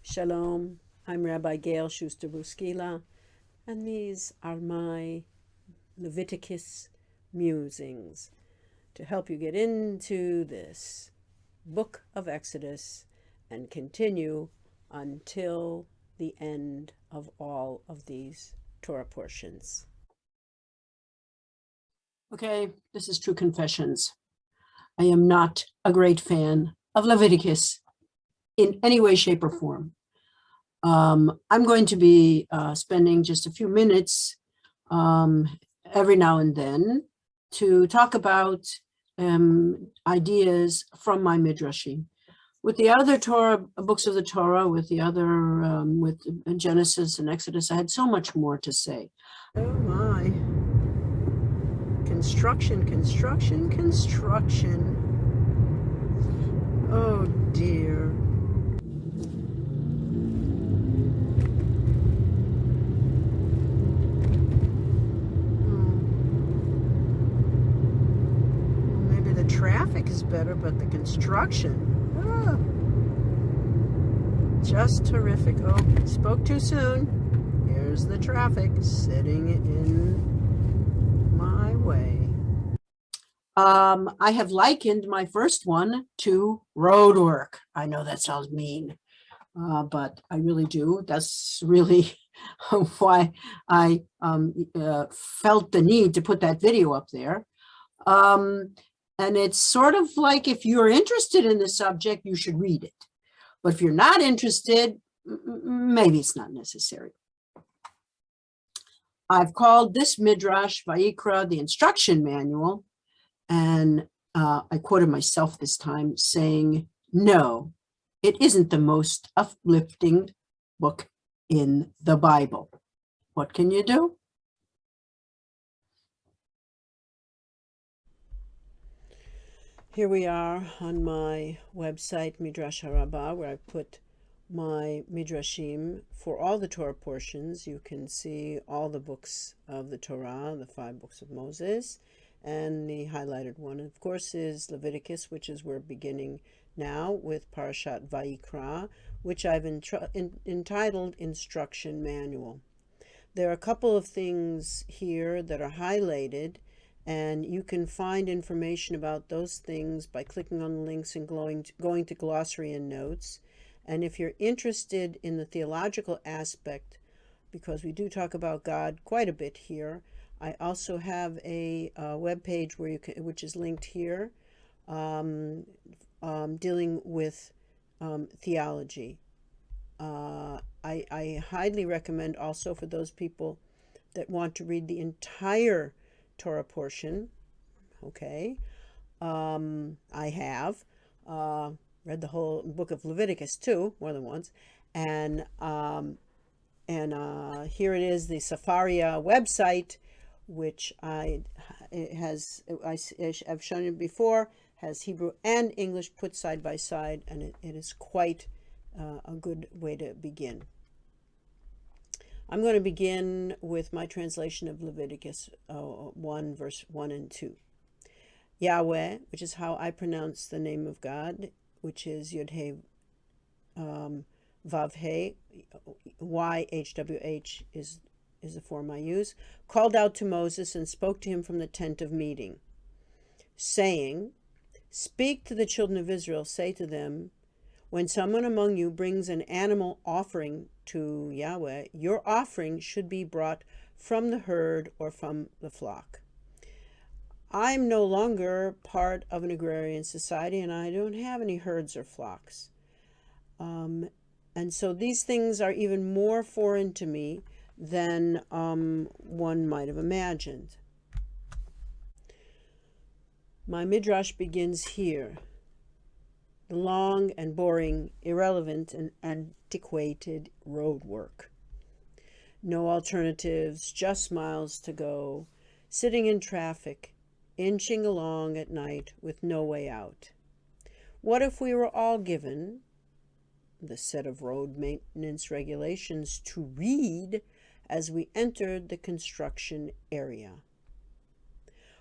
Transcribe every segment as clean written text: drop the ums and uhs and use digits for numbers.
Shalom, I'm Rabbi Gail Schuster-Buskila, and these are my Leviticus musings to help you get into this Book of Exodus and continue until the end of all of these Torah portions. Okay, this is True Confessions. I am not a great fan of Leviticus in any way, shape, or form. I'm going to be spending just a few minutes every now and then to talk about ideas from my Midrashim. With the other Torah, books of the Torah, with the other, with Genesis and Exodus, I had so much more to say. Oh my. Construction. Oh dear. Traffic is better, but the construction, just terrific. Oh, spoke too soon. Here's the traffic sitting in my way. I have likened my first one to Roadwork. I know that sounds mean, but I really do. That's really why I felt the need to put that video up there. And it's sort of like, if you're interested in the subject, you should read it. But if you're not interested, maybe it's not necessary. I've called this Midrash Vayikra the instruction manual. And I quoted myself this time saying, no, it isn't the most uplifting book in the Bible. What can you do? Here we are on my website, Midrash Harabah, where I put my Midrashim for all the Torah portions. You can see all the books of the Torah, the 5 books of Moses, and the highlighted one, of course, is Leviticus, which is we're beginning now with Parashat Vayikra, which I've entitled Instruction Manual. There are a couple of things here that are highlighted, and you can find information about those things by clicking on the links and going to glossary and notes. And if you're interested in the theological aspect, because we do talk about God quite a bit here, I also have a web page where which is linked here, dealing with theology. I highly recommend also for those people that want to read the entire Torah portion. Okay, I have read the whole Book of Leviticus too, more than once, and here it is, the Safaria website, which I've shown you before, has Hebrew and English put side by side, and it is quite a good way to begin. I'm going to begin with my translation of Leviticus 1, verse 1 and 2. Yahweh, which is how I pronounce the name of God, which is Yod-He Vav-He, YHWH is the form I use, called out to Moses and spoke to him from the tent of meeting, saying, "Speak to the children of Israel, say to them, when someone among you brings an animal offering to Yahweh, your offering should be brought from the herd or from the flock." I'm no longer part of an agrarian society, and I don't have any herds or flocks. And so these things are even more foreign to me than one might have imagined. My Midrash begins here. The long and boring, irrelevant and antiquated road work. No alternatives, just miles to go, sitting in traffic, inching along at night with no way out. What if we were all given the set of road maintenance regulations to read as we entered the construction area?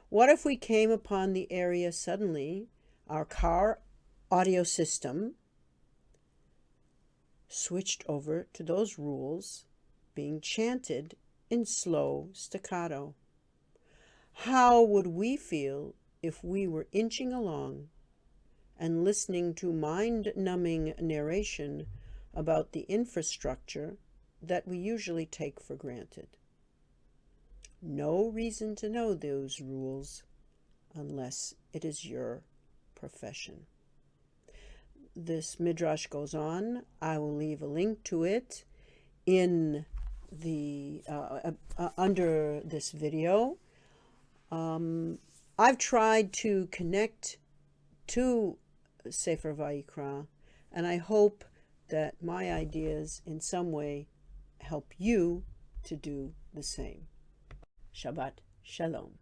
What if we came upon the area suddenly, our car audio system switched over to those rules being chanted in slow staccato. How would we feel if we were inching along and listening to mind-numbing narration about the infrastructure that we usually take for granted? No reason to know those rules unless it is your profession. This midrash goes on. I will leave a link to it in the under this video. I've tried to connect to Sefer Vayikra, and I hope that my ideas in some way help you to do the same. Shabbat Shalom.